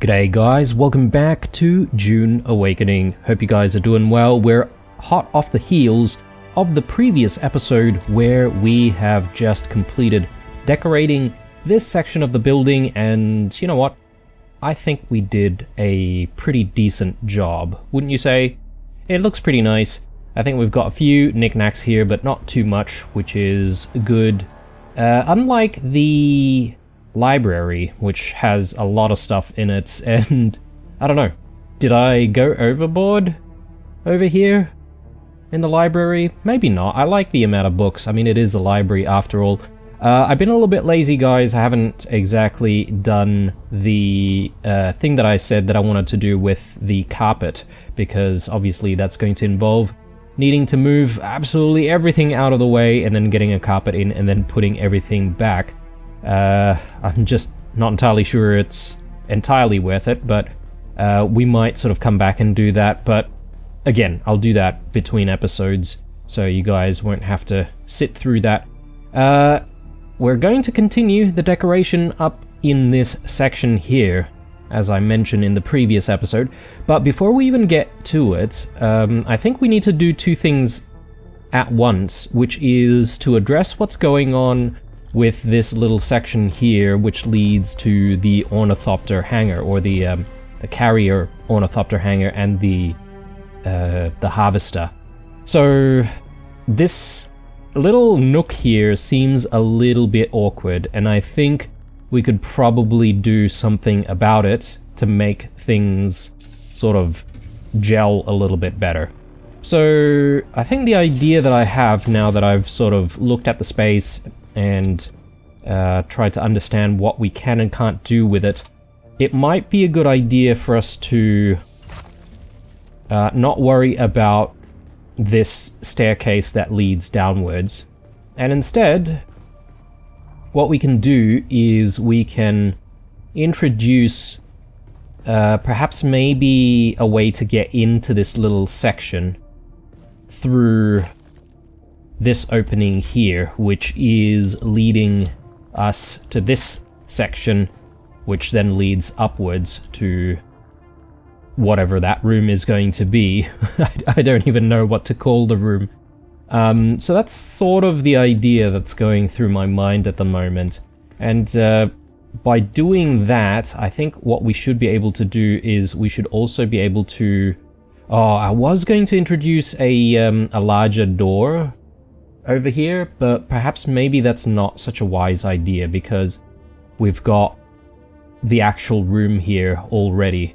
G'day guys, welcome back to Dune Awakening. Hope you guys are doing well. We're hot off the heels of the previous episode where we have just completed decorating this section of the building, and you know what? I think we did a pretty decent job, wouldn't you say? It looks pretty nice. I think we've got a few knickknacks here, but not too much, which is good. Unlike the library, which has a lot of stuff in it, and I don't know, did I go overboard over here in the library? Maybe not. I like the amount of books. I mean, it is a library after all. I've been a little bit lazy, guys. I haven't exactly done the thing that I said that I wanted to do with the carpet, because obviously that's going to involve needing to move absolutely everything out of the way and then getting a carpet in and then putting everything back. I'm just not entirely sure it's entirely worth it, but we might sort of come back and do that. But again, I'll do that between episodes, so you guys won't have to sit through that. We're going to continue the decoration up in this section here, as I mentioned in the previous episode. But before we even get to it, I think we need to do two things at once, which is to address what's going on with this little section here, which leads to the ornithopter hangar, or the carrier ornithopter hangar, and the harvester. So this little nook here seems a little bit awkward, and I think we could probably do something about it to make things sort of gel a little bit better. So I think the idea that I have now that I've sort of looked at the space and tried to understand what we can and can't do with it, it might be a good idea for us to not worry about this staircase that leads downwards, and instead what we can do is we can introduce perhaps maybe a way to get into this little section through this opening here, which is leading us to this section, which then leads upwards to whatever that room is going to be. I don't even know what to call the room. So that's sort of the idea that's going through my mind at the moment. And by doing that, I think what we should be able to do is we should also be able to... Oh, I was going to introduce a larger door over here, but perhaps maybe that's not such a wise idea, because we've got the actual room here already.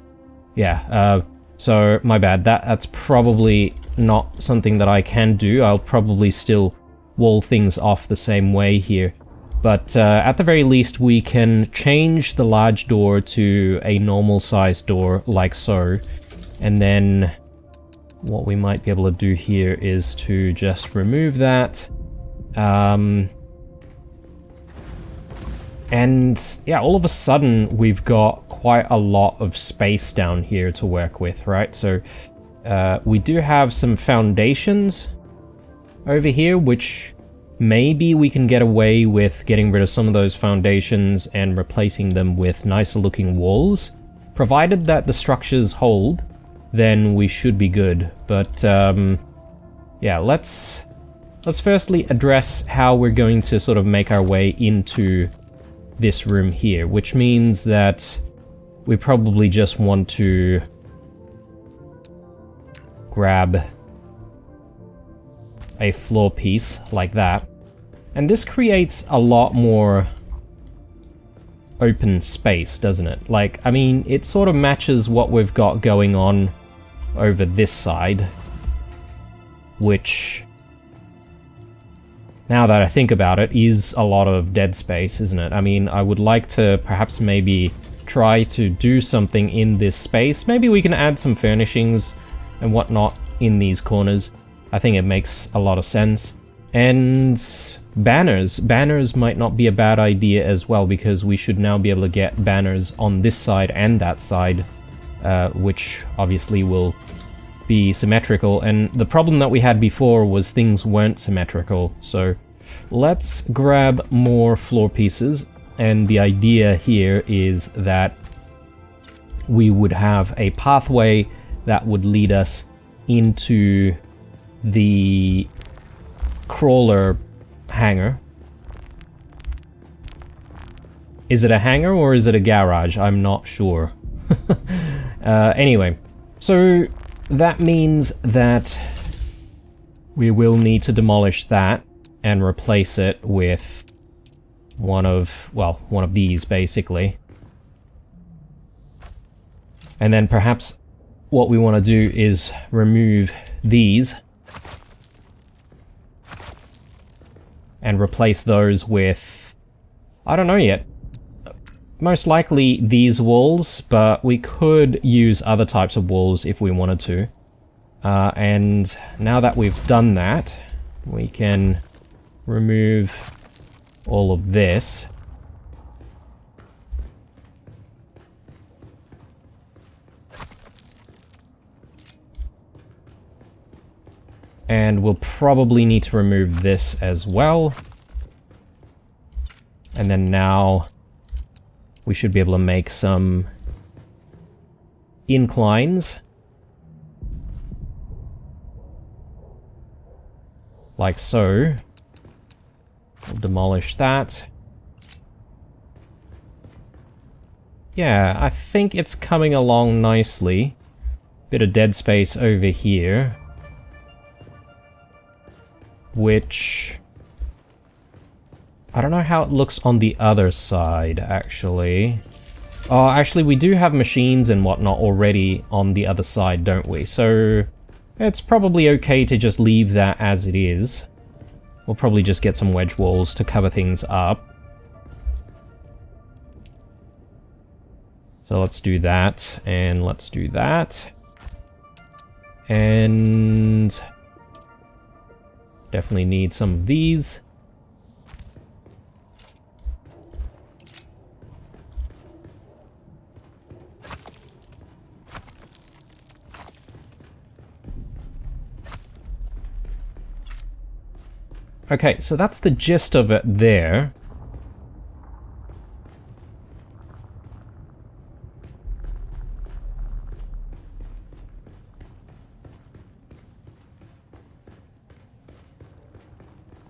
Yeah, so my bad. That's probably not something that I can do. I'll probably still wall things off the same way here. But at the very least, we can change the large door to a normal sized door, like so. And then what we might be able to do here is to just remove that. And yeah, all of a sudden we've got quite a lot of space down here to work with, right? So we do have some foundations over here, which maybe we can get away with getting rid of some of those foundations and replacing them with nicer looking walls. Provided that the structures hold, then we should be good. But yeah, let's firstly address how we're going to sort of make our way into this room here, which means that we probably just want to grab a floor piece like that. And this creates a lot more open space, doesn't it? Like, I mean, it sort of matches what we've got going on over this side, which, now that I think about it, is a lot of dead space, isn't it? I mean, I would like to perhaps maybe try to do something in this space. Maybe we can add some furnishings and whatnot in these corners. I think it makes a lot of sense. And banners. Banners might not be a bad idea as well, because we should now be able to get banners on this side and that side, which obviously will be symmetrical. And the problem that we had before was things weren't symmetrical. So let's grab more floor pieces, and the idea here is that we would have a pathway that would lead us into the crawler hangar. Is it a hangar or is it a garage? I'm not sure. Anyway, so that means that we will need to demolish that and replace it with one of these, basically. And then perhaps what we want to do is remove these and replace those with, I don't know yet. Most likely these walls, but we could use other types of walls if we wanted to. And now that we've done that, we can remove all of this. And we'll probably need to remove this as well. And then now we should be able to make some inclines. Like so. We'll demolish that. Yeah, I think it's coming along nicely. Bit of dead space over here. Which, I don't know how it looks on the other side, actually. Oh, actually, we do have machines and whatnot already on the other side, don't we? So, it's probably okay to just leave that as it is. We'll probably just get some wedge walls to cover things up. So let's do that, and let's do that. And definitely need some of these. Okay, so that's the gist of it there.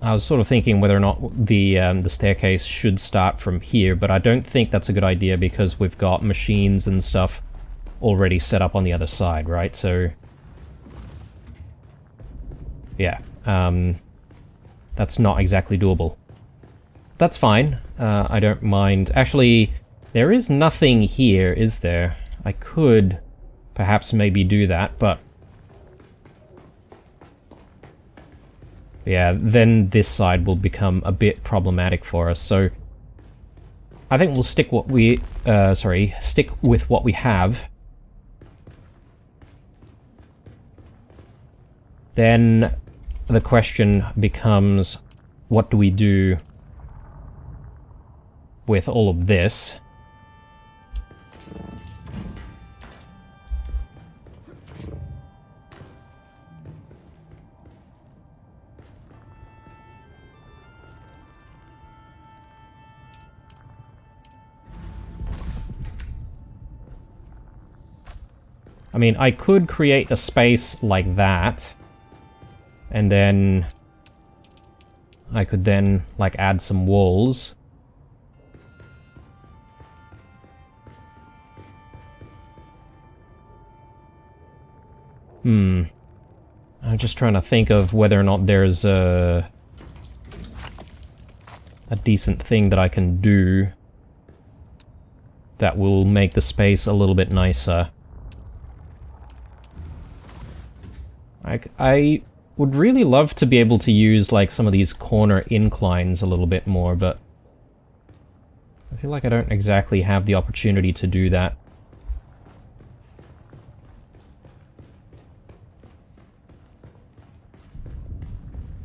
I was sort of thinking whether or not the staircase should start from here, but I don't think that's a good idea because we've got machines and stuff already set up on the other side, right? So, yeah, that's not exactly doable. That's fine. I don't mind. Actually, there is nothing here, is there? I could perhaps maybe do that, but yeah, then this side will become a bit problematic for us. So I think we'll stick stick with what we have. Then the question becomes, what do we do with all of this? I mean, I could create a space like that, and then I could then, like, add some walls. I'm just trying to think of whether or not there's a decent thing that I can do that will make the space a little bit nicer. I would really love to be able to use, like, some of these corner inclines a little bit more, but I feel like I don't exactly have the opportunity to do that.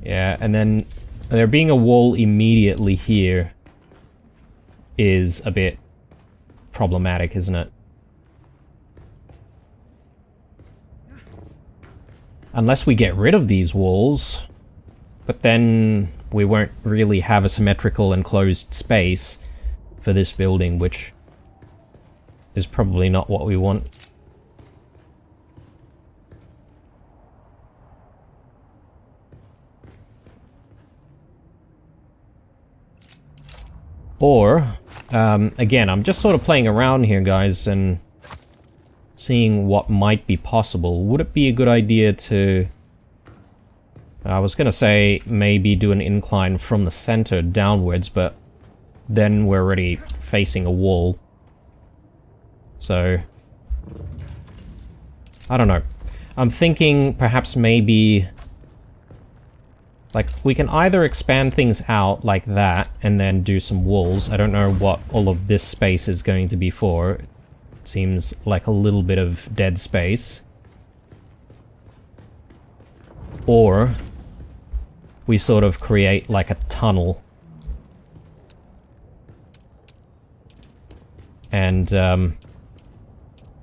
Yeah, and then there being a wall immediately here is a bit problematic, isn't it? Unless we get rid of these walls, but then we won't really have a symmetrical enclosed space for this building, which is probably not what we want. Or, again, I'm just sort of playing around here, guys, and seeing what might be possible. Would it be a good idea to... I was gonna say maybe do an incline from the center downwards, but then we're already facing a wall. So... I don't know. I'm thinking perhaps maybe... like, we can either expand things out like that and then do some walls. I don't know what all of this space is going to be for. It seems like a little bit of dead space. Or we sort of create like a tunnel. And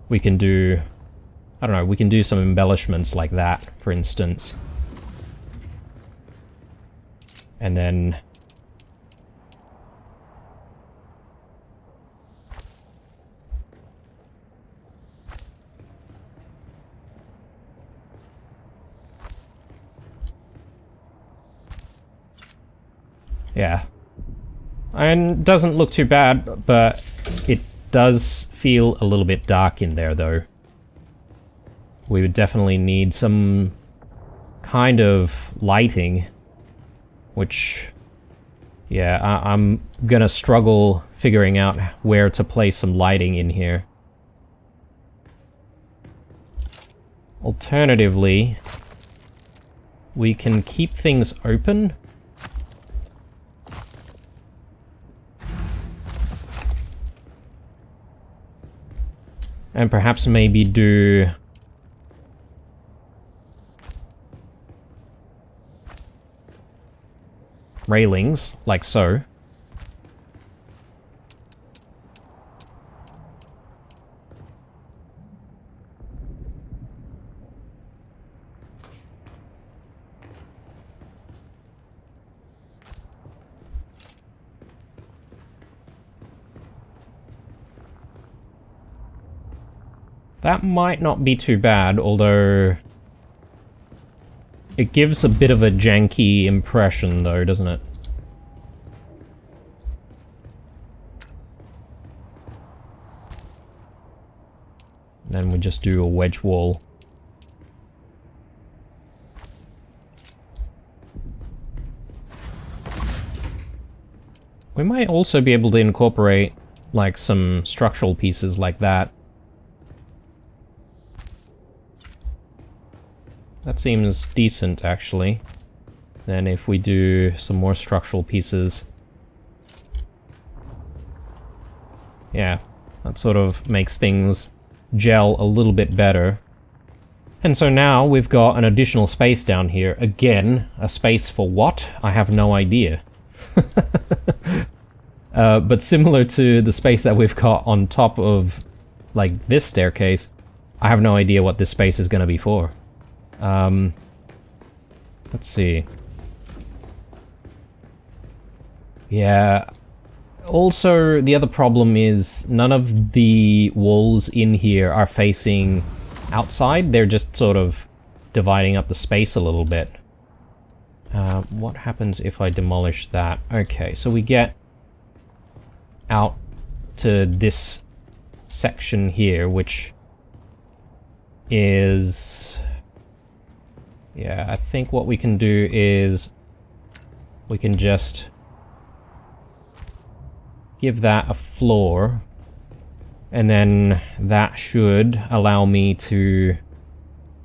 we can do... I don't know, we can do some embellishments like that, for instance. And then... yeah. And doesn't look too bad, but it does feel a little bit dark in there, though. We would definitely need some kind of lighting, which, yeah, I'm gonna struggle figuring out where to place some lighting in here. Alternatively, we can keep things open. And perhaps maybe do... railings, like so. That might not be too bad, although... it gives a bit of a janky impression, though, doesn't it? Then we just do a wedge wall. We might also be able to incorporate, like, some structural pieces like that. That seems decent, actually. Then if we do some more structural pieces... yeah, that sort of makes things gel a little bit better. And so now we've got an additional space down here. Again, a space for what? I have no idea. But similar to the space that we've got on top of, like, this staircase, I have no idea what this space is going to be for. Let's see. Yeah. Also, the other problem is none of the walls in here are facing outside. They're just sort of dividing up the space a little bit. What happens if I demolish that? Okay, so we get out to this section here, which is... yeah, I think what we can do is we can just give that a floor, and then that should allow me to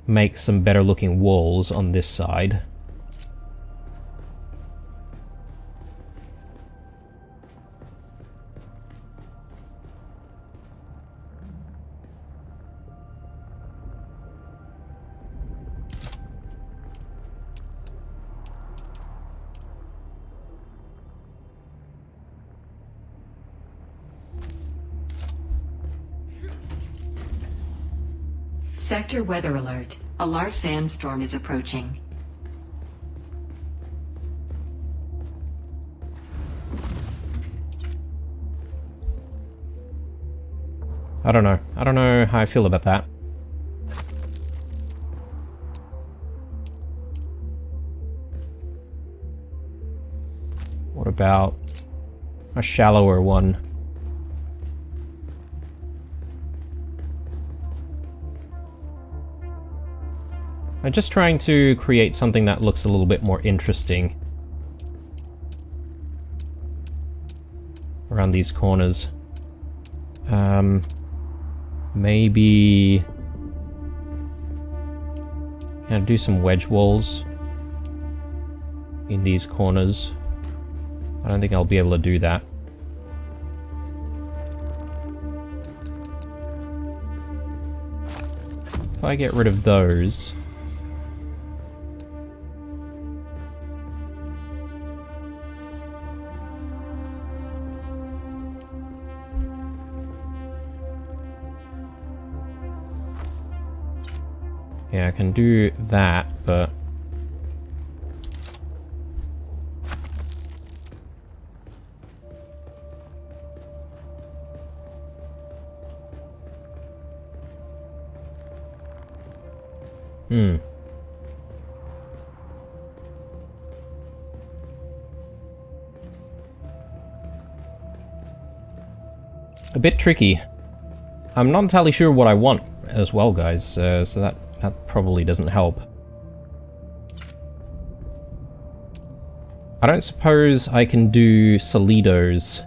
make some better looking walls on this side. Sector weather alert. A large sandstorm is approaching. I don't know. I don't know how I feel about that. What about a shallower one? I'm just trying to create something that looks a little bit more interesting around these corners. Maybe do some wedge walls in these corners. I don't think I'll be able to do that. If I get rid of those... Yeah, I can do that, but... A bit tricky. I'm not entirely sure what I want as well, guys, so that probably doesn't help. I don't suppose I can do solidos.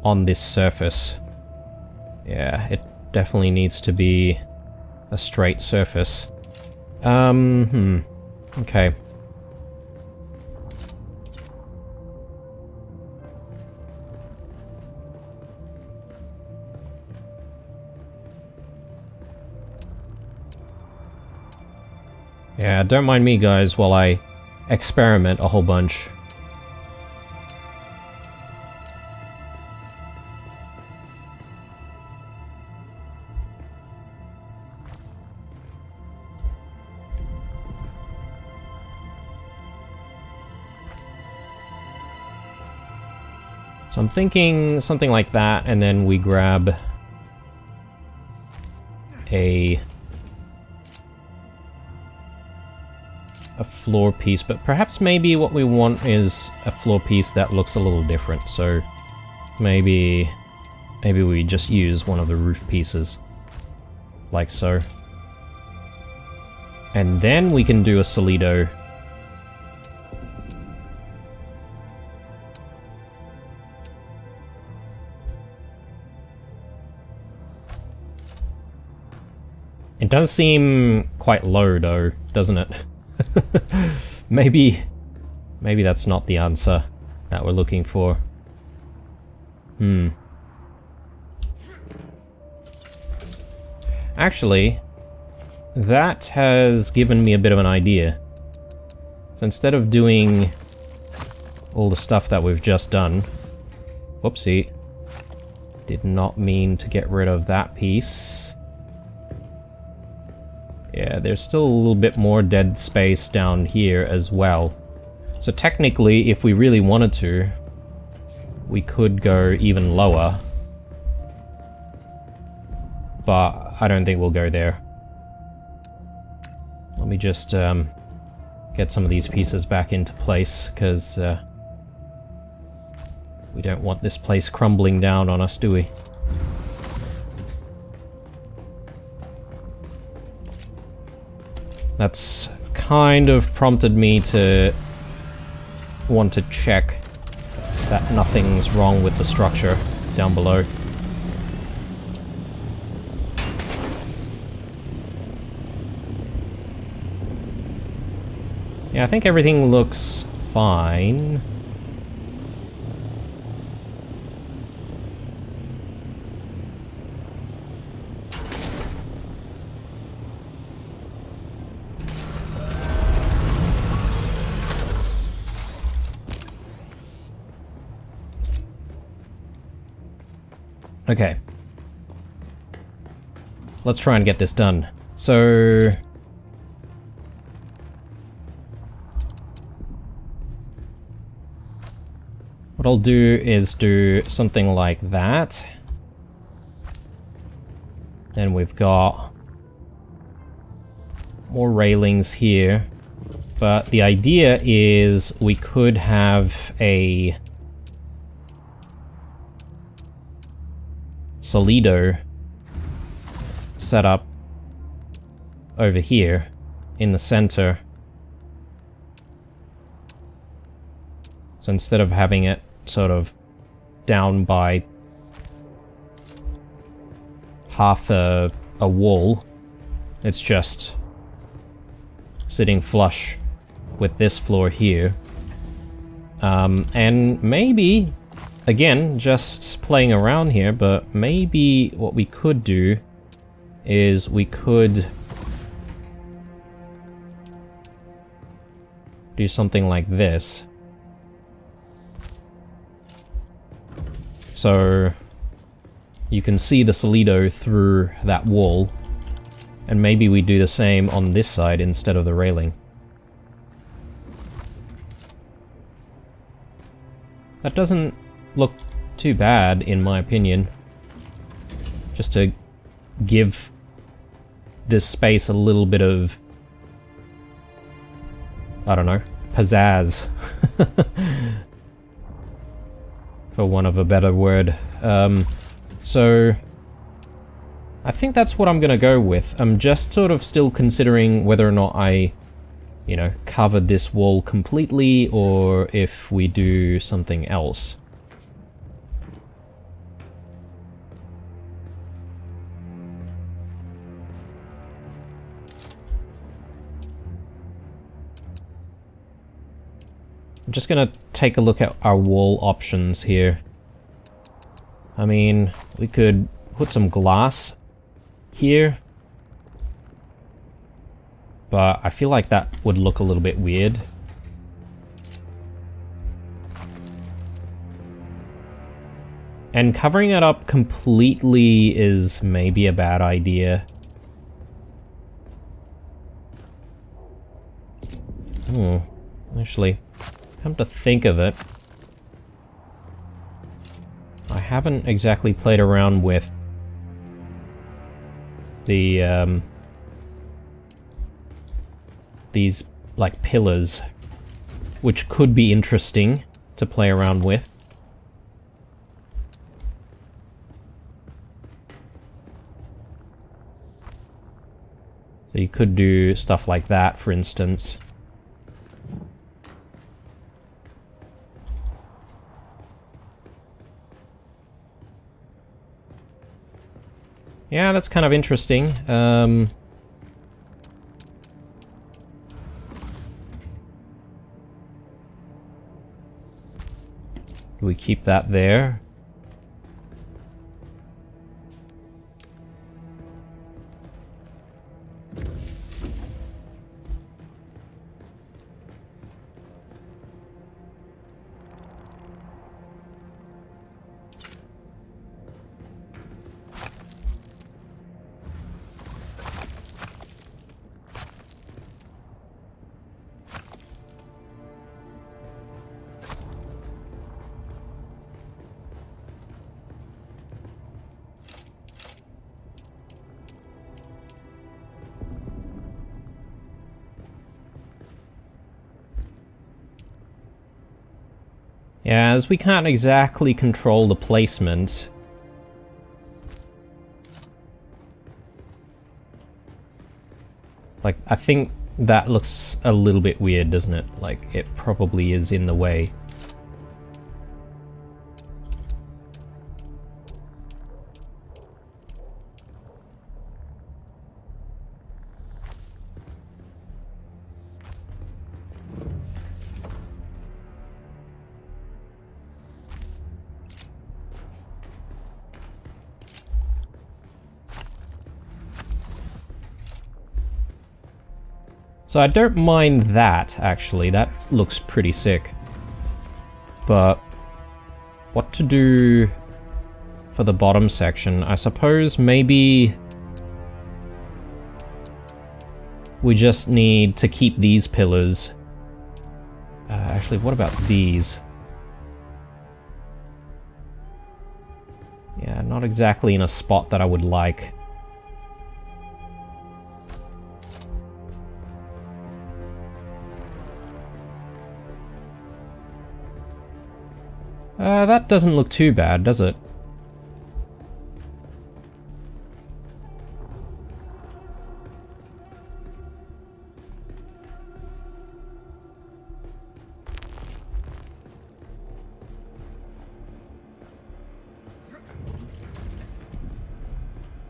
On this surface. Yeah, it definitely needs to be a straight surface. Okay. Yeah, don't mind me, guys, while I experiment a whole bunch. So I'm thinking something like that, and then we grab a floor piece, but perhaps maybe what we want is a floor piece that looks a little different, so maybe we just use one of the roof pieces, like so. And then we can do a solido. It does seem quite low though, doesn't it? Maybe that's not the answer that we're looking for. Actually, that has given me a bit of an idea. So instead of doing all the stuff that we've just done... Whoopsie. Did not mean to get rid of that piece. Yeah, there's still a little bit more dead space down here as well. So technically, if we really wanted to, we could go even lower. But I don't think we'll go there. Let me just get some of these pieces back into place, because we don't want this place crumbling down on us, do we? That's kind of prompted me to want to check that nothing's wrong with the structure down below. Yeah, I think everything looks fine. Okay. Let's try and get this done. So... What I'll do is do something like that. Then we've got more railings here. But the idea is we could have a Solido set up over here in the center. So instead of having it sort of down by half a wall, it's just sitting flush with this floor here. And maybe, again, just playing around here, but maybe what we could do is we could do something like this. So you can see the Solido through that wall, and maybe we do the same on this side instead of the railing. That doesn't look too bad, in my opinion. Just to give this space a little bit of, I don't know, pizzazz. For want of a better word. So I think that's what I'm gonna go with. I'm just sort of still considering whether or not I, you know, cover this wall completely or if we do something else. I'm just gonna take a look at our wall options here. I mean, we could put some glass here, but I feel like that would look a little bit weird. And covering it up completely is maybe a bad idea. Actually, come to think of it, I haven't exactly played around with the these like pillars, which could be interesting to play around with. So you could do stuff like that, for instance. Yeah, that's kind of interesting. Do we keep that there? Yeah, as we can't exactly control the placement. Like, I think that looks a little bit weird, doesn't it? Like, it probably is in the way. So I don't mind that, actually. That looks pretty sick. But what to do for the bottom section? I suppose maybe we just need to keep these pillars. Actually, what about these? Yeah, not exactly in a spot that I would like. That doesn't look too bad, does it?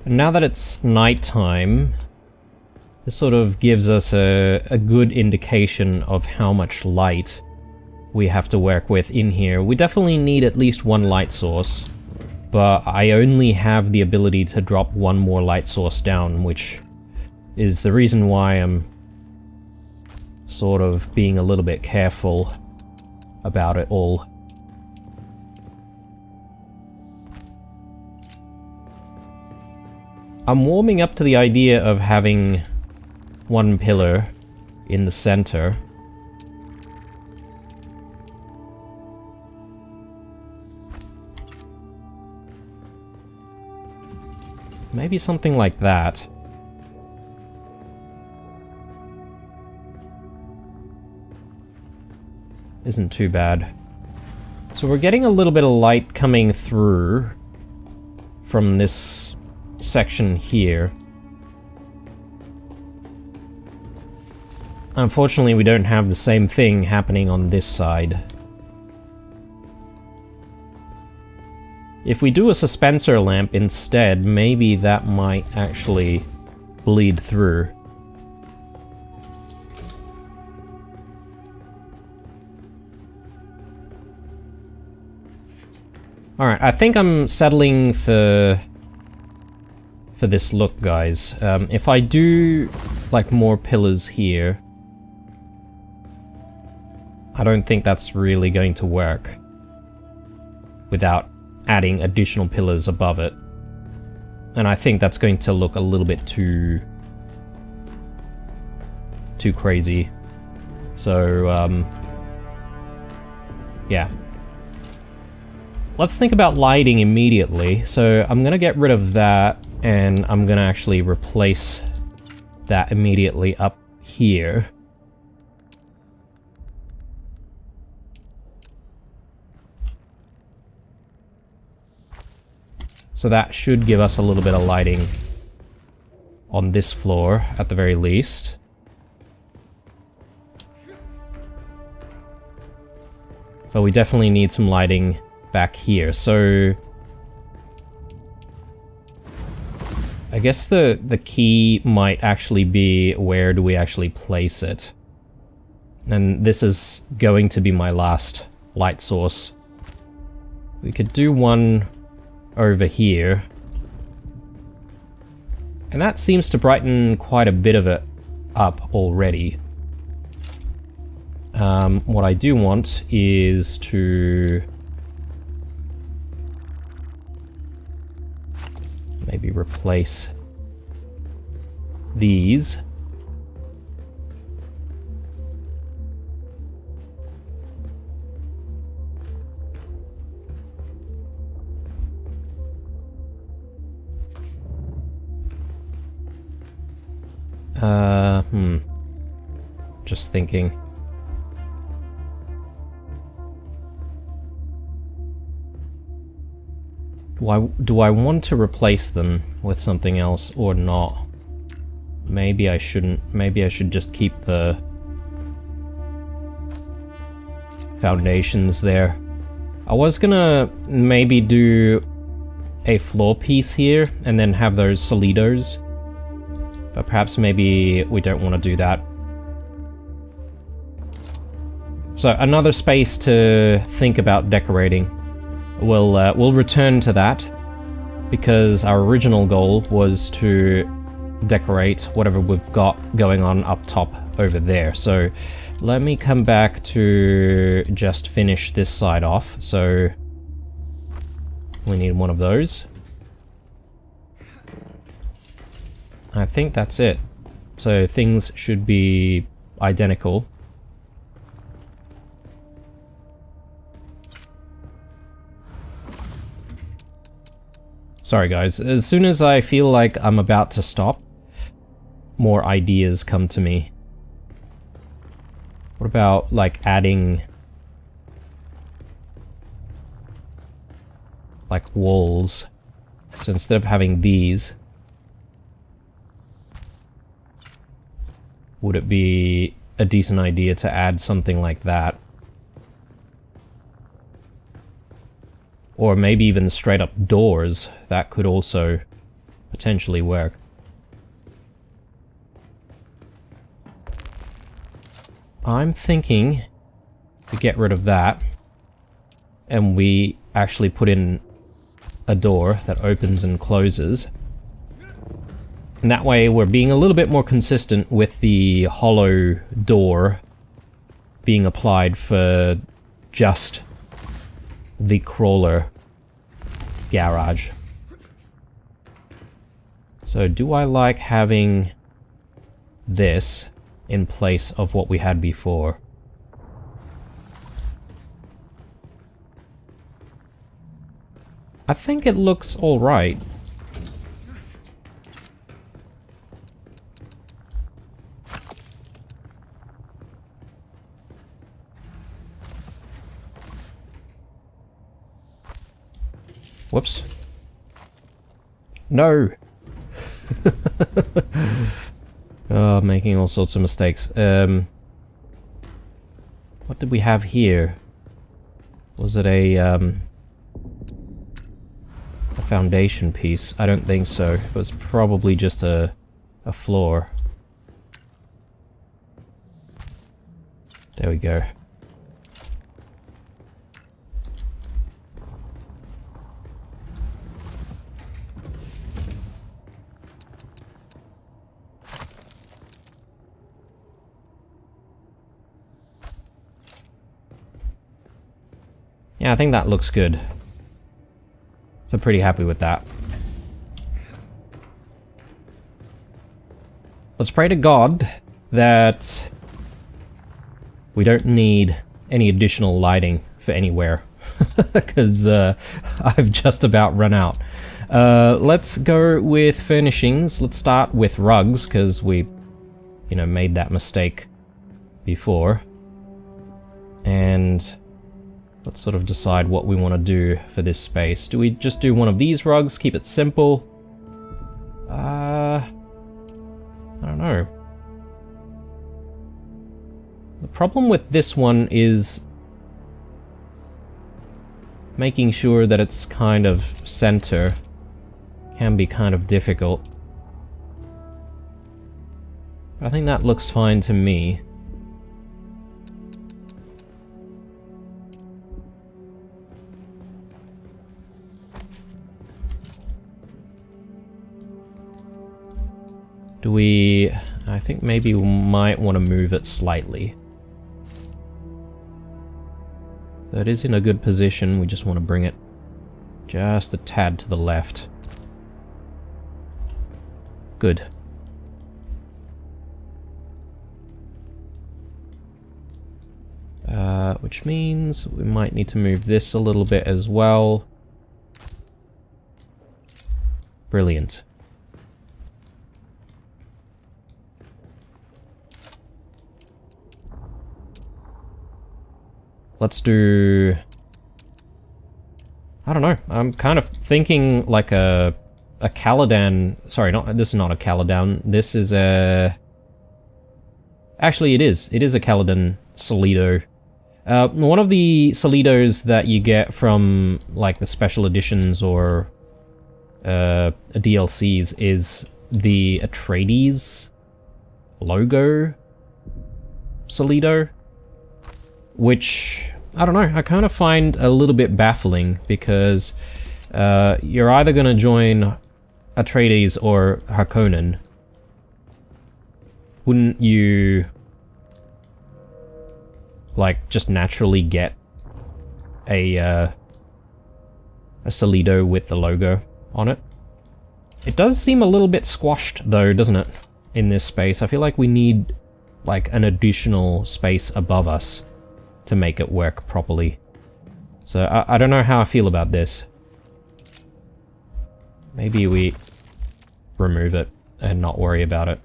And now that it's nighttime, this sort of gives us a good indication of how much light we have to work with in here. We definitely need at least one light source, but I only have the ability to drop one more light source down, which is the reason why I'm sort of being a little bit careful about it all. I'm warming up to the idea of having one pillar in the center. Maybe something like that. Isn't too bad. So we're getting a little bit of light coming through from this section here. Unfortunately, we don't have the same thing happening on this side. If we do a dispenser lamp instead, maybe that might actually bleed through. Alright, I think I'm settling for this look, guys. If I do like more pillars here, I don't think that's really going to work without adding additional pillars above it. And I think that's going to look a little bit too crazy. So, yeah. Let's think about lighting immediately. So I'm gonna get rid of that, and I'm gonna actually replace that immediately up here. So that should give us a little bit of lighting on this floor, at the very least. But we definitely need some lighting back here, so I guess the key might actually be where do we actually place it. And this is going to be my last light source. We could do one over here. And that seems to brighten quite a bit of it up already. What I do want is to maybe replace these. Just thinking. Do I want to replace them with something else or not? Maybe I shouldn't. Maybe I should just keep the foundations there. I was gonna maybe do a floor piece here and then have those solidos, but perhaps maybe we don't want to do that. So another space to think about decorating. We'll return to that, because our original goal was to decorate whatever we've got going on up top over there. So let me come back to just finish this side off. So we need one of those. I think that's it. So things should be identical. Sorry guys, as soon as I feel like I'm about to stop, more ideas come to me. What about, like, adding... like, walls? So instead of having these... would it be a decent idea to add something like that? Or maybe even straight up doors. That could also potentially work. I'm thinking to get rid of that, and we actually put in a door that opens and closes. And that way we're being a little bit more consistent with the hollow door being applied for just the crawler garage. So do I like having this in place of what we had before? I think it looks alright. Whoops. No! Oh, making all sorts of mistakes. What did we have here? Was it a foundation piece? I don't think so. It was probably just a floor. There we go. Yeah, I think that looks good. So I'm pretty happy with that. Let's pray to God that we don't need any additional lighting for anywhere. Because I've just about run out. Let's go with furnishings. Let's start with rugs, because we, you know, made that mistake before. And let's sort of decide what we want to do for this space. Do we just do one of these rugs, keep it simple? I don't know. The problem with this one is making sure that it's kind of center can be kind of difficult. But I think that looks fine to me. Do we... I think maybe we might want to move it slightly. So it is in a good position, we just want to bring it just a tad to the left. Good. Which means we might need to move this a little bit as well. Brilliant. Let's do... I don't know, I'm kind of thinking like a Caladan... Sorry, this is not a Caladan, this is a... Actually, it is a Caladan Solido. One of the Solidos that you get from, like, the special editions or DLCs is the Atreides logo Solido, which, I don't know, I kind of find a little bit baffling, because you're either going to join Atreides or Harkonnen. Wouldn't you, like, just naturally get a Solido with the logo on it? It does seem a little bit squashed, though, doesn't it, in this space? I feel like we need, like, an additional space above us to make it work properly. So I don't know how I feel about this. Maybe we remove it and not worry about it.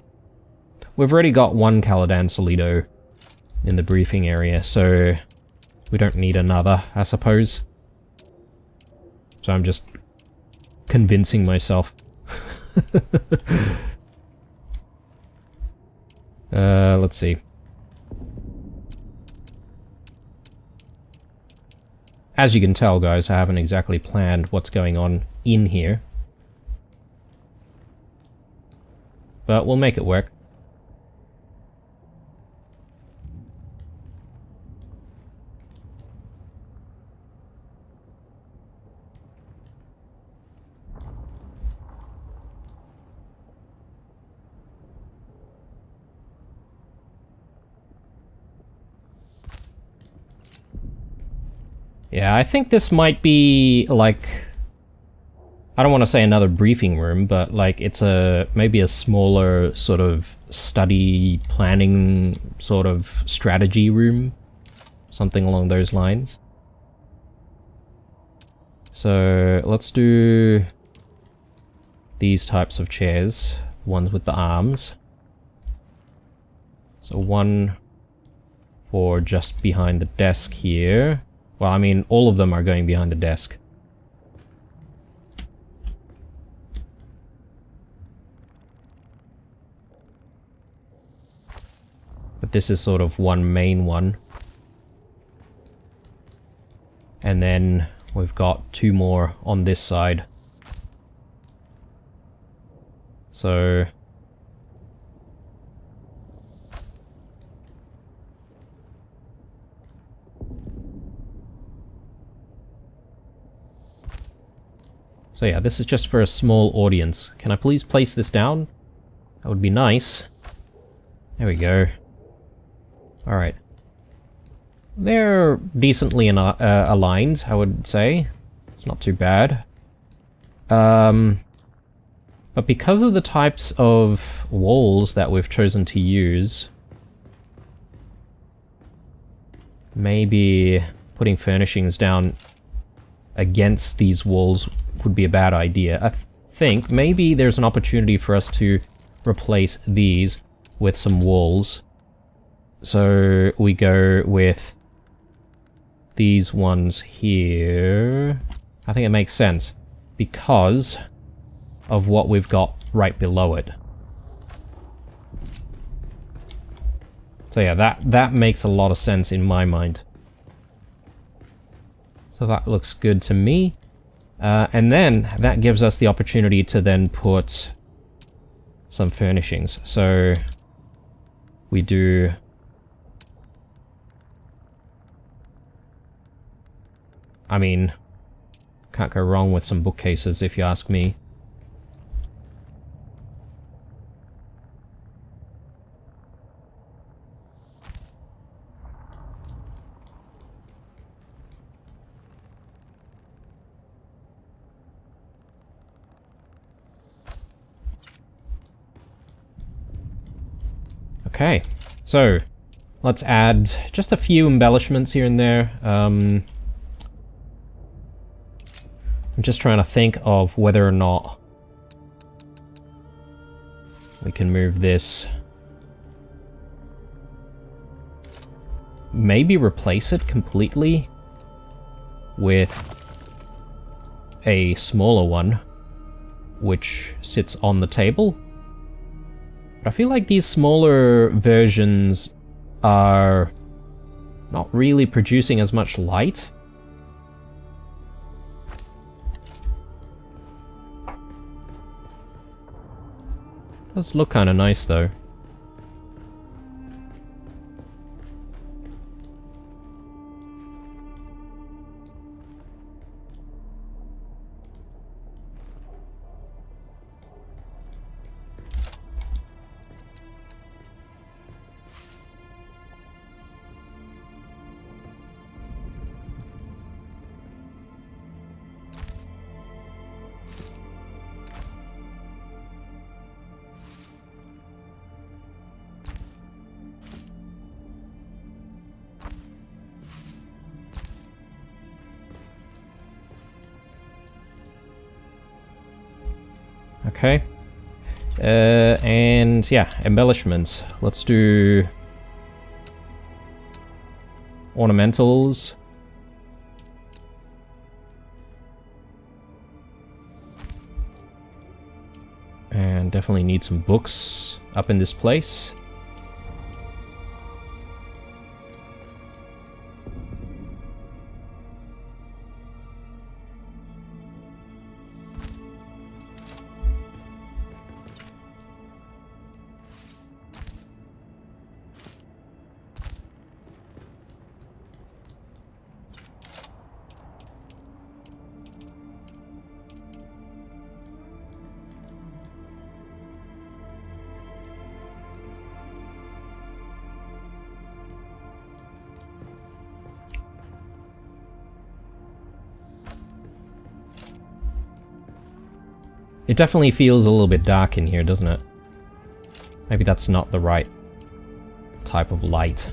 We've already got one Caladan Solido in the briefing area, so we don't need another, I suppose. So I'm just convincing myself. Let's see. As you can tell, guys, I haven't exactly planned what's going on in here. But we'll make it work. Yeah, I think this might be, like... I don't want to say another briefing room, but, like, it's maybe a smaller sort of study planning sort of strategy room. Something along those lines. So, let's do these types of chairs. Ones with the arms. So one for just behind the desk here. Well, I mean, all of them are going behind the desk. But this is sort of one main one. And then we've got two more on this side. So... So yeah, this is just for a small audience. Can I please place this down? That would be nice. There we go. Alright. They're decently aligned, I would say. It's not too bad. But because of the types of walls that we've chosen to use, maybe putting furnishings down against these walls would be a bad idea. I think maybe there's an opportunity for us to replace these with some walls. So we go with these ones here. I think it makes sense because of what we've got right below it. So yeah, that makes a lot of sense in my mind. So that looks good to me. And then that gives us the opportunity to then put some furnishings. So we do... I mean, can't go wrong with some bookcases if you ask me. Okay, so let's add just a few embellishments here and there. I'm just trying to think of whether or not we can move this. Maybe replace it completely with a smaller one, which sits on the table. But I feel like these smaller versions are not really producing as much light. Does look kind of nice though. Okay. And yeah, embellishments. Let's do ornamentals. And definitely need some books up in this place. It definitely feels a little bit dark in here, doesn't it? Maybe that's not the right type of light.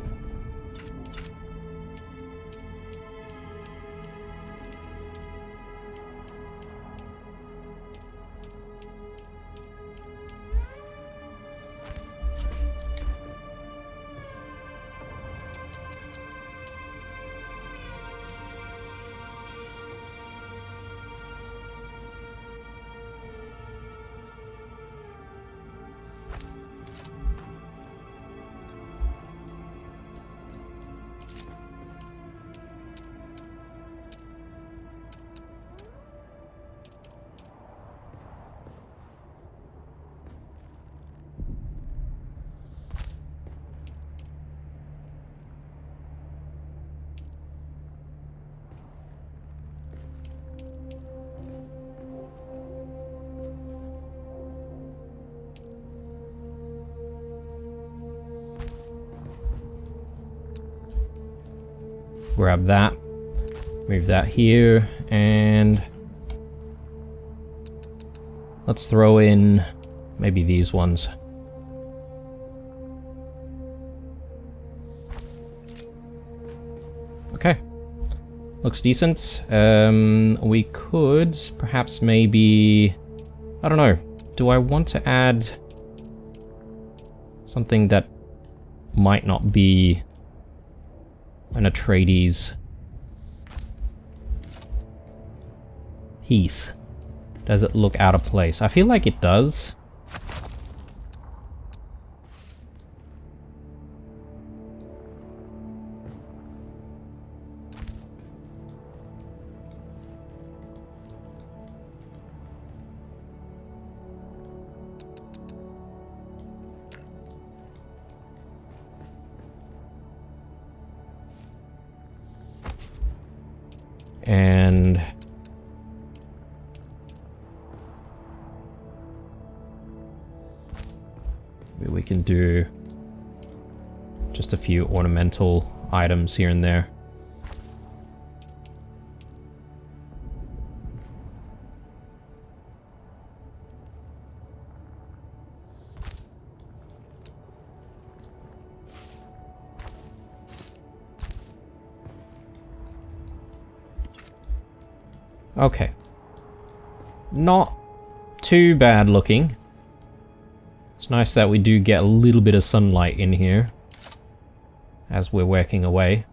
Grab that, move that here, and let's throw in maybe these ones. Okay, looks decent. We could perhaps maybe, I don't know, do I want to add something that might not be an Atreides piece? Does it look out of place? I feel like it does. And maybe we can do just a few ornamental items here and there. Okay. Not too bad looking. It's nice that we do get a little bit of sunlight in here as we're working away.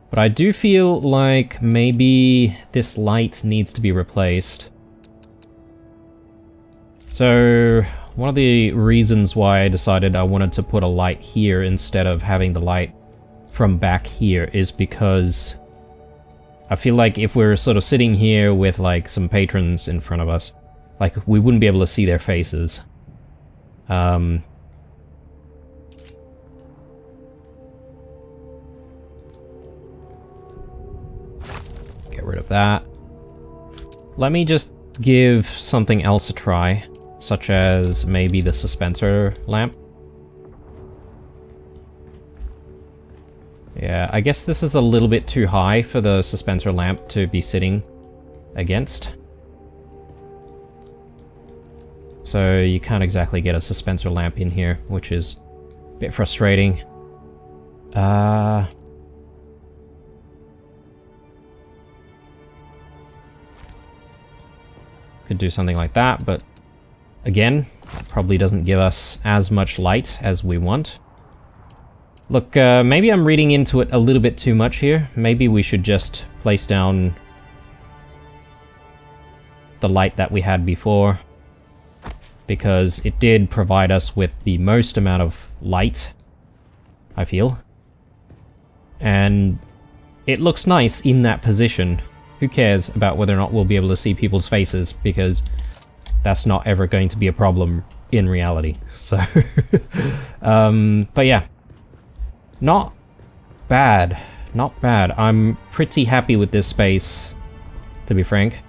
But I do feel like maybe this light needs to be replaced. So one of the reasons why I decided I wanted to put a light here instead of having the light from back here is because I feel like if we're sort of sitting here with like some patrons in front of us, like we wouldn't be able to see their faces. Get rid of that. Let me just give something else a try, such as maybe the suspensor lamp. Yeah, I guess this is a little bit too high for the suspensor lamp to be sitting against. So you can't exactly get a suspensor lamp in here, which is a bit frustrating. Could do something like that, but Again, probably doesn't give us as much light as we want. Look, maybe I'm reading into it a little bit too much here. Maybe we should just place down the light that we had before, because it did provide us with the most amount of light, I feel. And it looks nice in that position. Who cares about whether or not we'll be able to see people's faces, because that's not ever going to be a problem in reality. So, but yeah. Not bad. Not bad. I'm pretty happy with this space, to be frank.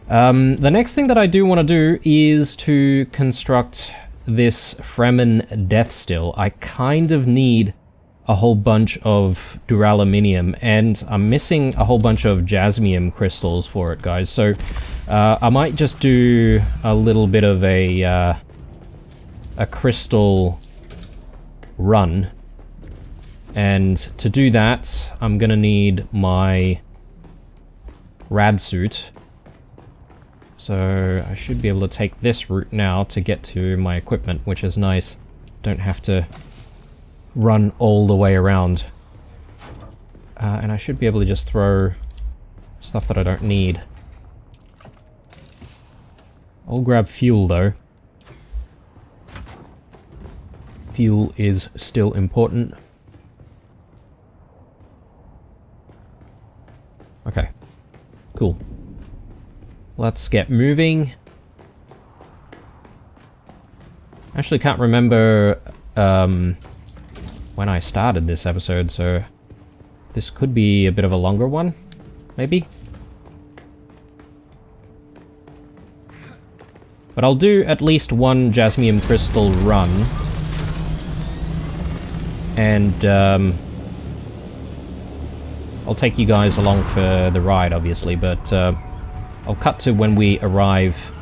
The next thing that I do want to do is to construct this Fremen Death Still. I kind of need a whole bunch of duraluminium, and I'm missing a whole bunch of jasmium crystals for it, guys. So I might just do a little bit of a crystal run. And to do that, I'm gonna need my rad suit. So I should be able to take this route now to get to my equipment, which is nice. Don't have to run all the way around. And I should be able to just throw stuff that I don't need. I'll grab fuel though. Fuel is still important. Okay, cool. Let's get moving. Actually can't remember when I started this episode, so this could be a bit of a longer one, maybe? But I'll do at least one jasmium crystal run. And I'll take you guys along for the ride, obviously, but I'll cut to when we arrive.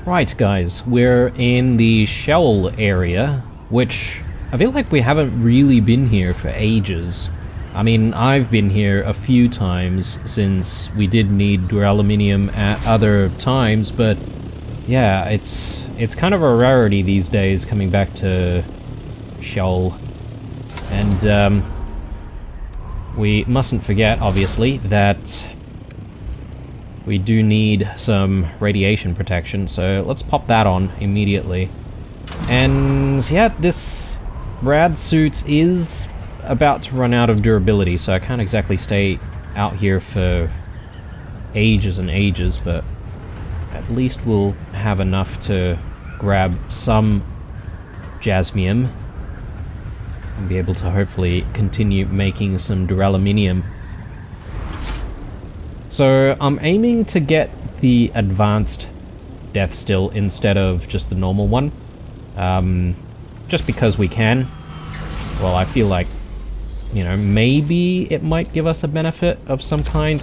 Right, guys, we're in the Sheol area, which I feel like we haven't really been here for ages. I mean, I've been here a few times since we did need duraluminium at other times, but yeah, it's kind of a rarity these days coming back to Sheol. And we mustn't forget, obviously, that we do need some radiation protection, so let's pop that on immediately. And yeah, this rad suit is about to run out of durability, so I can't exactly stay out here for ages and ages, but at least we'll have enough to grab some jasmium and be able to hopefully continue making some duraluminium. So I'm aiming to get the advanced Death Still instead of just the normal one. Just because we can. Well, I feel like, you know, maybe it might give us a benefit of some kind.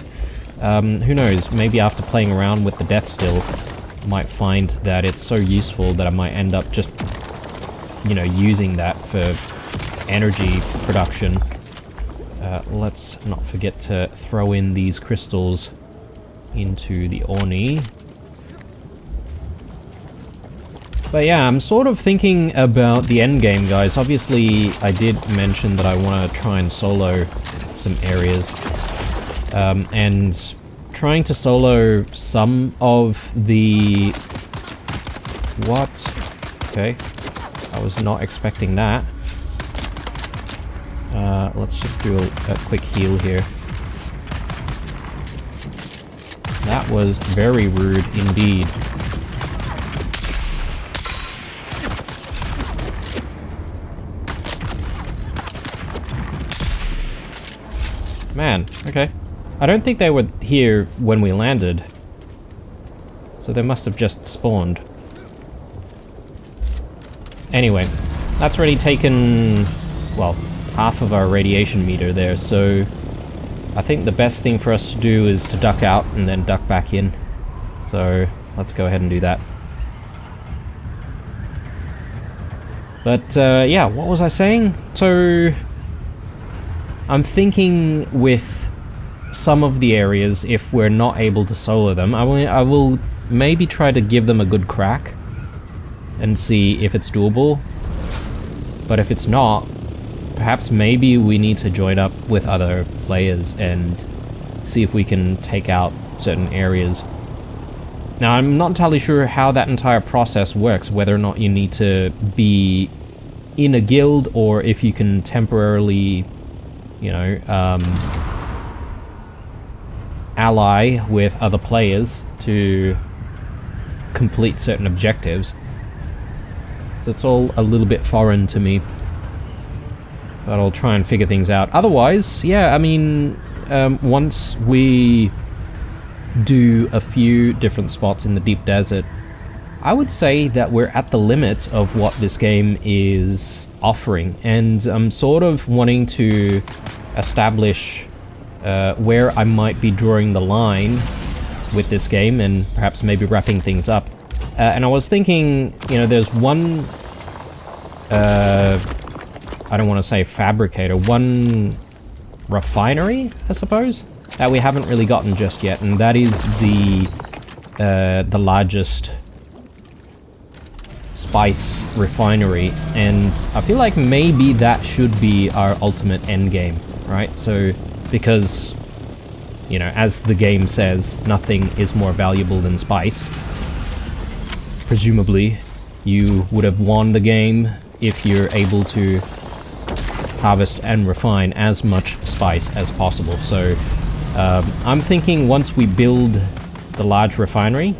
Who knows, maybe after playing around with the Death Still, I might find that it's so useful that I might end up just, you know, using that for energy production. Let's not forget to throw in these crystals into the Oni. But yeah, I'm sort of thinking about the end game, guys. Obviously, I did mention that I want to try and solo some areas. And trying to solo some of the... What? Okay. I was not expecting that. Let's just do a quick heal here. That was very rude indeed. Man, okay. I don't think they were here when we landed. So they must have just spawned. Anyway, that's already taken, well, half of our radiation meter there, so I think the best thing for us to do is to duck out and then duck back in. So let's go ahead and do that. But yeah, what was I saying? So I'm thinking with some of the areas, if we're not able to solo them, I will maybe try to give them a good crack and see if it's doable. But if it's not, perhaps maybe we need to join up with other players and see if we can take out certain areas. Now, I'm not entirely sure how that entire process works, whether or not you need to be in a guild or if you can temporarily, you know, ally with other players to complete certain objectives. So it's all a little bit foreign to me, but I'll try and figure things out. Otherwise, yeah, I mean, once we do a few different spots in the deep desert, I would say that we're at the limit of what this game is offering, and I'm sort of wanting to establish where I might be drawing the line with this game and perhaps maybe wrapping things up. And I was thinking, you know, there's one, I don't want to say fabricator, one refinery, I suppose, that we haven't really gotten just yet, and that is the largest spice refinery, and I feel like maybe that should be our ultimate end game, right? So, because, you know, as the game says, nothing is more valuable than spice. Presumably, you would have won the game if you're able to harvest and refine as much spice as possible. So, I'm thinking once we build the large refinery,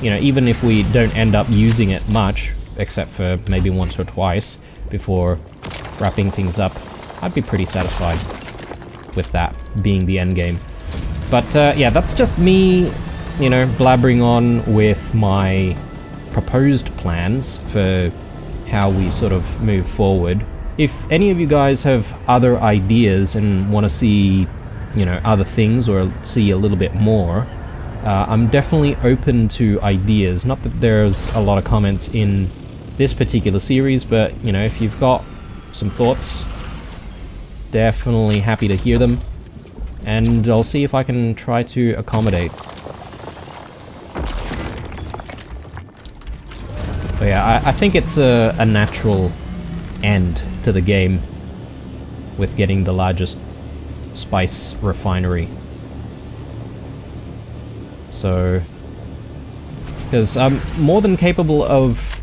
you know, even if we don't end up using it much, except for maybe once or twice before wrapping things up, I'd be pretty satisfied with that being the end game. But yeah, that's just me, you know, blabbering on with my proposed plans for how we sort of move forward. If any of you guys have other ideas and want to see, you know, other things or see a little bit more, I'm definitely open to ideas. Not that there's a lot of comments in this particular series, but, you know, if you've got some thoughts, definitely happy to hear them, and I'll see if I can try to accommodate. But yeah, I think it's a natural end to the game with getting the largest spice refinery. So, because I'm more than capable of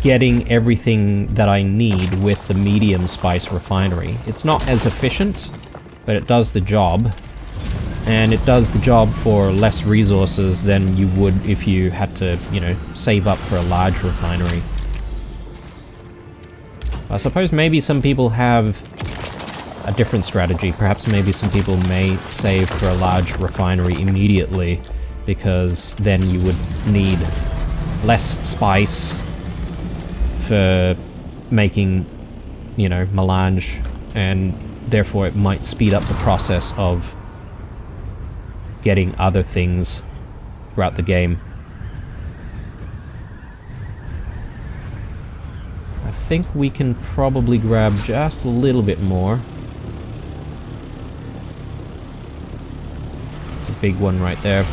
getting everything that I need with the medium spice refinery. It's not as efficient, but it does the job. And it does the job for less resources than you would if you had to, you know, save up for a large refinery. I suppose maybe some people have a different strategy. Perhaps maybe some people may save for a large refinery immediately, because then you would need less spice for making, you know, melange, and therefore it might speed up the process of getting other things throughout the game. I think we can probably grab just a little bit more. It's a big one right there.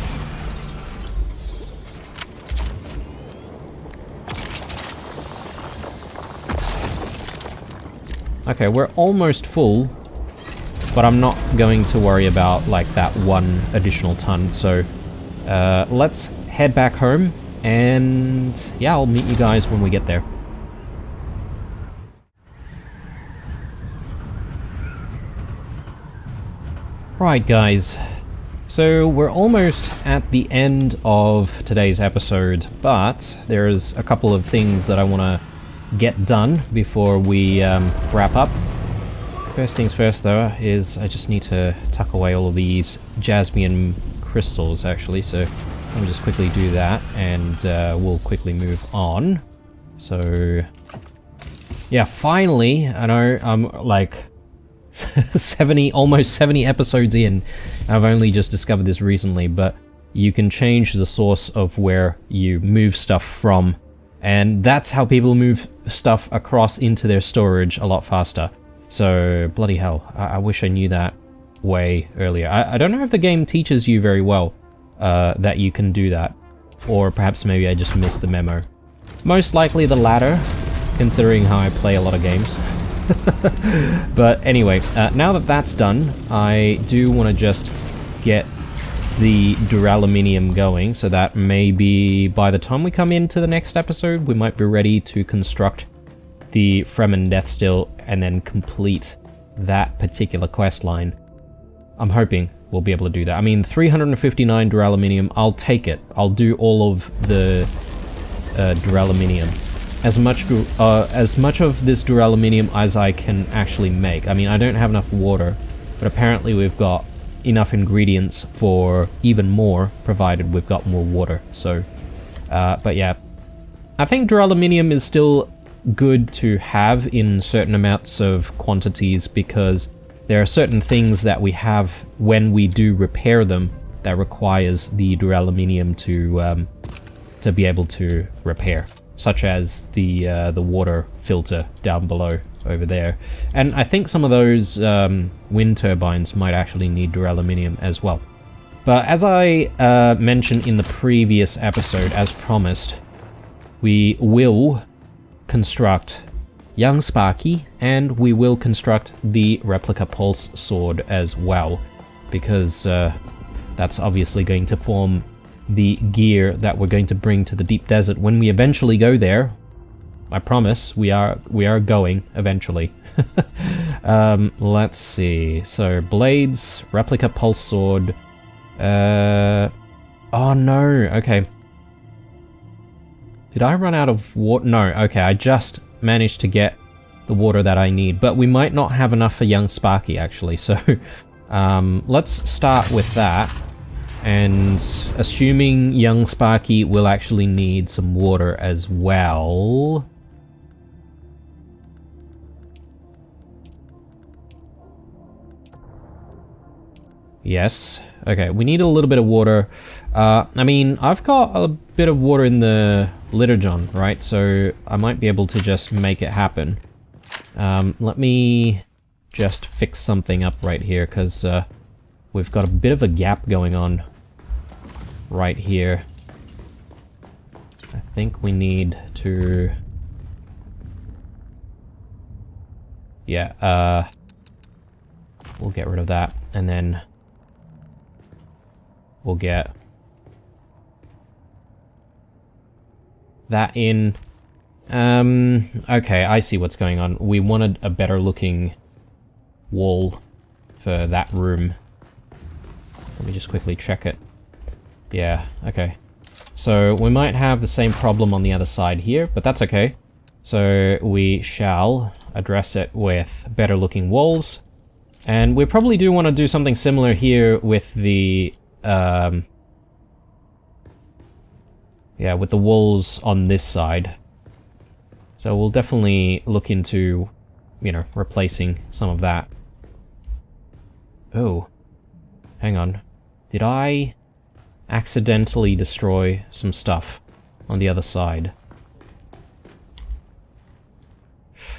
Okay, we're almost full, but I'm not going to worry about, like, that one additional ton. So, let's head back home, and yeah, I'll meet you guys when we get there. Right, guys. So, we're almost at the end of today's episode, but there's a couple of things that I want to get done before we wrap up. First things first, though, is I just need to tuck away all of these jasmine crystals, actually, so I'll just quickly do that, and we'll quickly move on. So, yeah, finally, I know I'm like 70, almost 70 episodes in. I've only just discovered this recently, but you can change the source of where you move stuff from, and that's how people move stuff across into their storage a lot faster. So, bloody hell, I wish I knew that way earlier. I don't know if the game teaches you very well that you can do that. Or perhaps maybe I just missed the memo. Most likely the latter, considering how I play a lot of games. But anyway, now that that's done, I do want to just get the duraluminum going, so that maybe by the time we come into the next episode, we might be ready to construct the Fremen Death Still and then complete that particular quest line. I'm hoping we'll be able to do that. I mean, 359 duraluminum, I'll take it. I'll do all of the duraluminum. As much of this duraluminum as I can actually make. I mean, I don't have enough water, but apparently we've got enough ingredients for even more, provided we've got more water. So, but yeah, I think duraluminum is still good to have in certain amounts of quantities, because there are certain things that we have when we do repair them that requires the duraluminum to be able to repair, such as the water filter down below over there. And I think some of those wind turbines might actually need duraluminum as well. But as I mentioned in the previous episode, as promised, we will construct young Sparky, and we will construct the replica pulse sword as well, because that's obviously going to form the gear that we're going to bring to the deep desert when we eventually go there. I promise, we are going eventually. Let's see. So blades, replica pulse sword. Oh no. Okay. Did I run out of water? No. Okay, I just managed to get the water that I need, but we might not have enough for young Sparky actually. So let's start with that. And assuming young Sparky will actually need some water as well. Yes. Okay, we need a little bit of water. I mean, I've got a bit of water in the Liturgon, right? So I might be able to just make it happen. Let me just fix something up right here, because we've got a bit of a gap going on right here. I think we need to... Yeah, we'll get rid of that, and then we'll get that in. Okay, I see what's going on. We wanted a better looking wall for that room. Let me just quickly check it. Yeah, okay. So we might have the same problem on the other side here, but that's okay. So we shall address it with better looking walls. And we probably do want to do something similar here with the yeah, with the walls on this side. So we'll definitely look into, you know, replacing some of that. Oh, hang on. Did I accidentally destroy some stuff on the other side?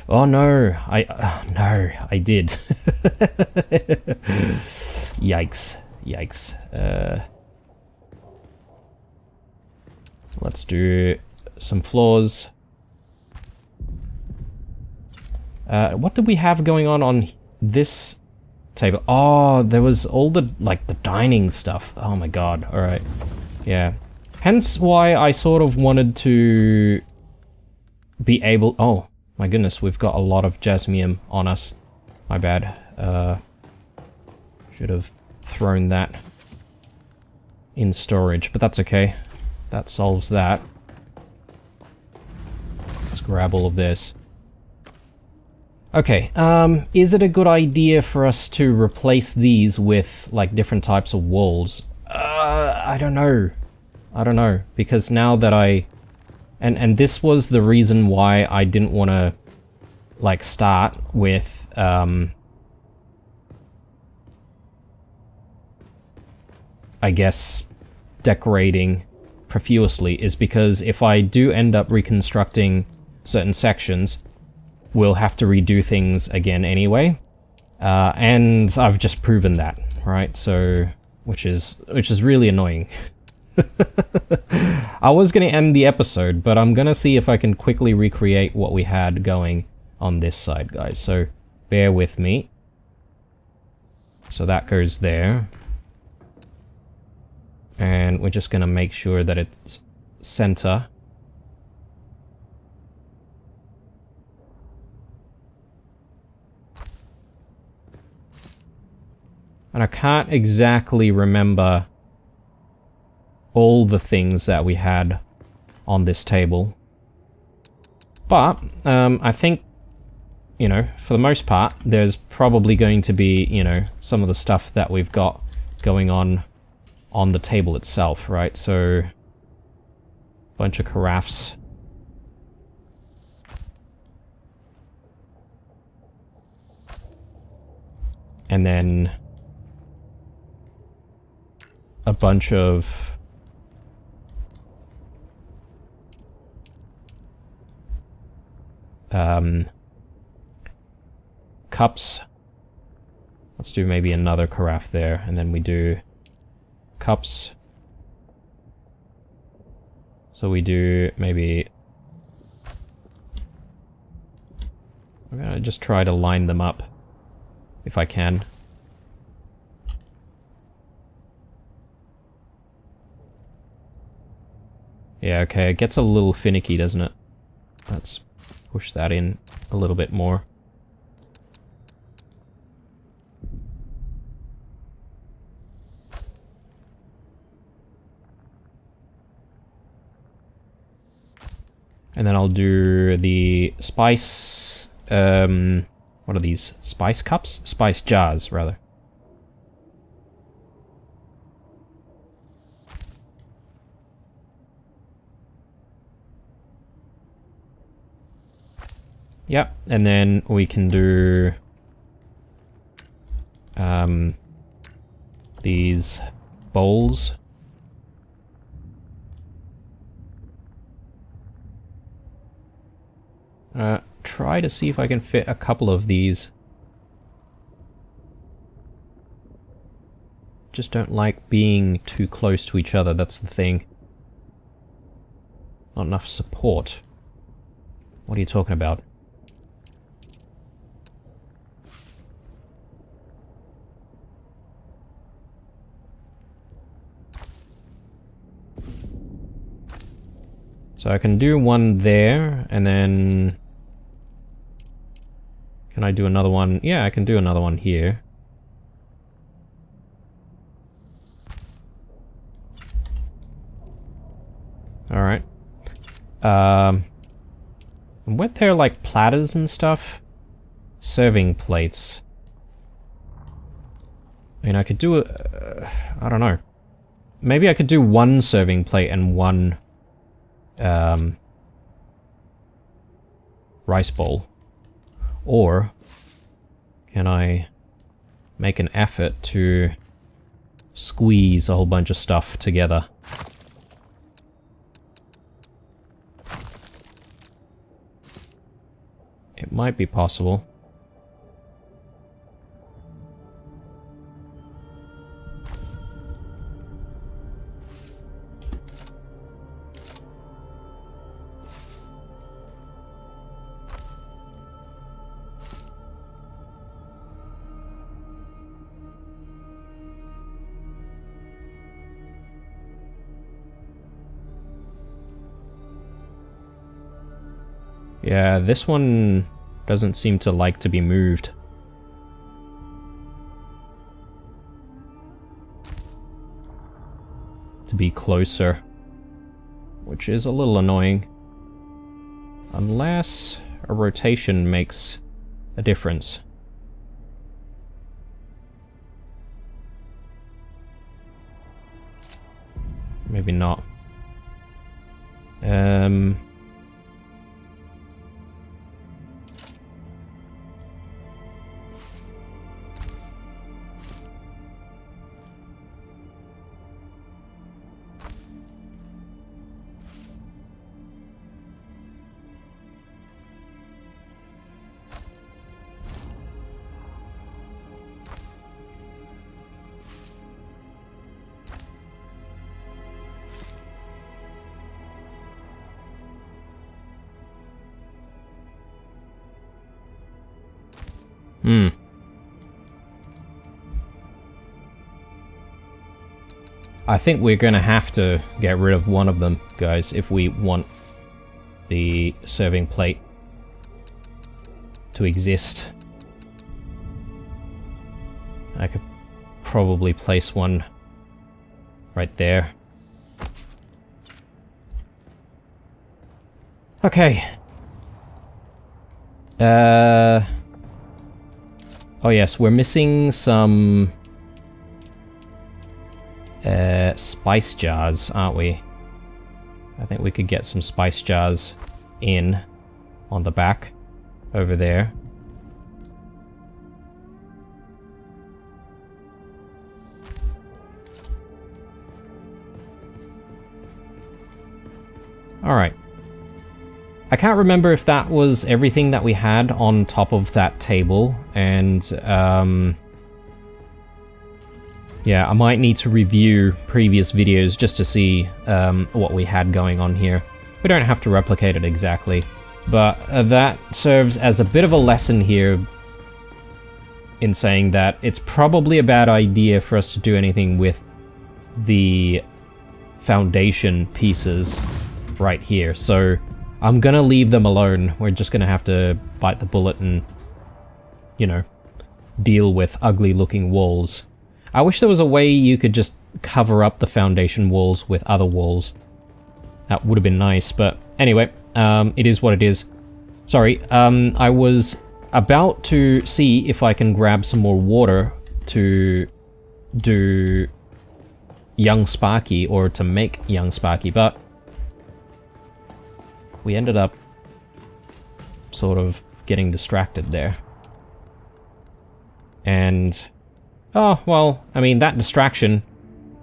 Oh no, no, I did. Yikes, yikes. Let's do some floors. What did we have going on this table? Oh, there was all the, like, the dining stuff. Oh my god, alright. Yeah. Hence why I sort of wanted to be able... Oh, my goodness, we've got a lot of jasmium on us. My bad. Should have thrown that in storage, but that's okay. That solves that. Let's grab all of this. Okay, is it a good idea for us to replace these with, like, different types of walls? I don't know. I don't know, because now that I... And this was the reason why I didn't want to, like, start with, I guess, decorating profusely, is because if I do end up reconstructing certain sections, we'll have to redo things again anyway. And I've just proven that, right? So which is really annoying. I was going to end the episode, but I'm going to see if I can quickly recreate what we had going on this side, guys. So bear with me. So that goes there. And we're just going to make sure that it's center. And I can't exactly remember all the things that we had on this table. But I think, you know, for the most part, there's probably going to be, you know, some of the stuff that we've got going on the table itself, right? So, a bunch of carafes. And then a bunch of cups. Let's do maybe another carafe there, and then we do cups. So we do maybe... I'm gonna just try to line them up, if I can. Yeah, okay, it gets a little finicky, doesn't it? Let's push that in a little bit more. And then I'll do the spice... what are these? Spice cups? Spice jars, rather. Yep, and then we can do... these bowls. Try to see if I can fit a couple of these. Just don't like being too close to each other, that's the thing. Not enough support. What are you talking about? So I can do one there, and then... Can I do another one? Yeah, I can do another one here. Alright. Weren't there like platters and stuff? Serving plates. I mean, I could do a... I don't know. Maybe I could do one serving plate and one... rice bowl. Or can I make an effort to squeeze a whole bunch of stuff together? It might be possible. Yeah, this one doesn't seem to like to be moved. To be closer. Which is a little annoying. Unless a rotation makes a difference. Maybe not. I think we're gonna have to get rid of one of them, guys, if we want the serving plate to exist. I could probably place one right there. Okay. Oh yes, we're missing some spice jars, aren't we? I think we could get some spice jars in on the back over there. Alright. I can't remember if that was everything that we had on top of that table, and yeah, I might need to review previous videos just to see what we had going on here. We don't have to replicate it exactly, but that serves as a bit of a lesson here in saying that it's probably a bad idea for us to do anything with the foundation pieces right here, so I'm gonna leave them alone. We're just gonna have to bite the bullet and, you know, deal with ugly looking walls. I wish there was a way you could just cover up the foundation walls with other walls. That would have been nice, but anyway, it is what it is. Sorry, I was about to see if I can grab some more water to do young Sparky, or to make young Sparky, but we ended up sort of getting distracted there. And, oh, well, I mean, that distraction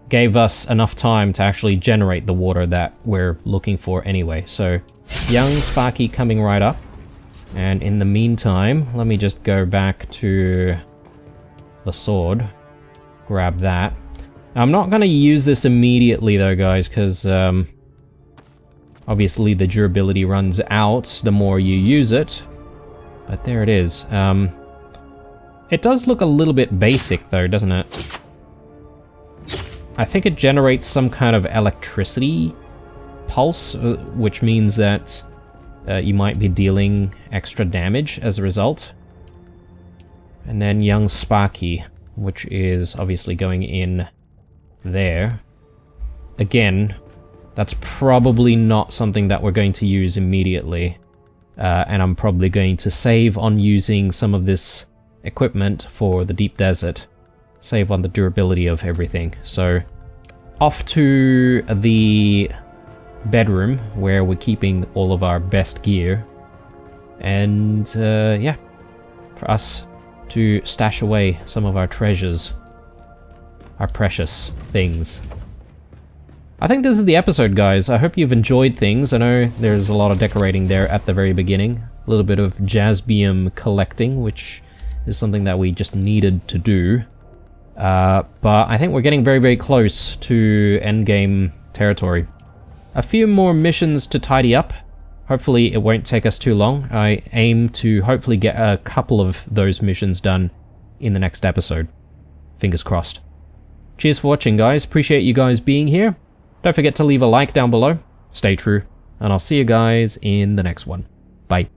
gave us enough time to actually generate the water that we're looking for anyway. So, young Sparky coming right up. And in the meantime, let me just go back to the sword. Grab that. I'm not going to use this immediately though, guys, because obviously the durability runs out the more you use it. But there it is. It does look a little bit basic though, doesn't it? I think it generates some kind of electricity pulse, which means that you might be dealing extra damage as a result. And then young Sparky, which is obviously going in there. Again, that's probably not something that we're going to use immediately. And I'm probably going to save on using some of this equipment for the deep desert. Save on the durability of everything. So, off to the bedroom where we're keeping all of our best gear. And, yeah, for us to stash away some of our treasures. Our precious things. I think this is the episode, guys. I hope you've enjoyed things. I know there's a lot of decorating there at the very beginning. A little bit of Jasbium collecting, which is something that we just needed to do. But I think we're getting very, very close to endgame territory. A few more missions to tidy up. Hopefully it won't take us too long. I aim to hopefully get a couple of those missions done in the next episode. Fingers crossed. Cheers for watching, guys. Appreciate you guys being here. Don't forget to leave a like down below. Stay true. And I'll see you guys in the next one. Bye.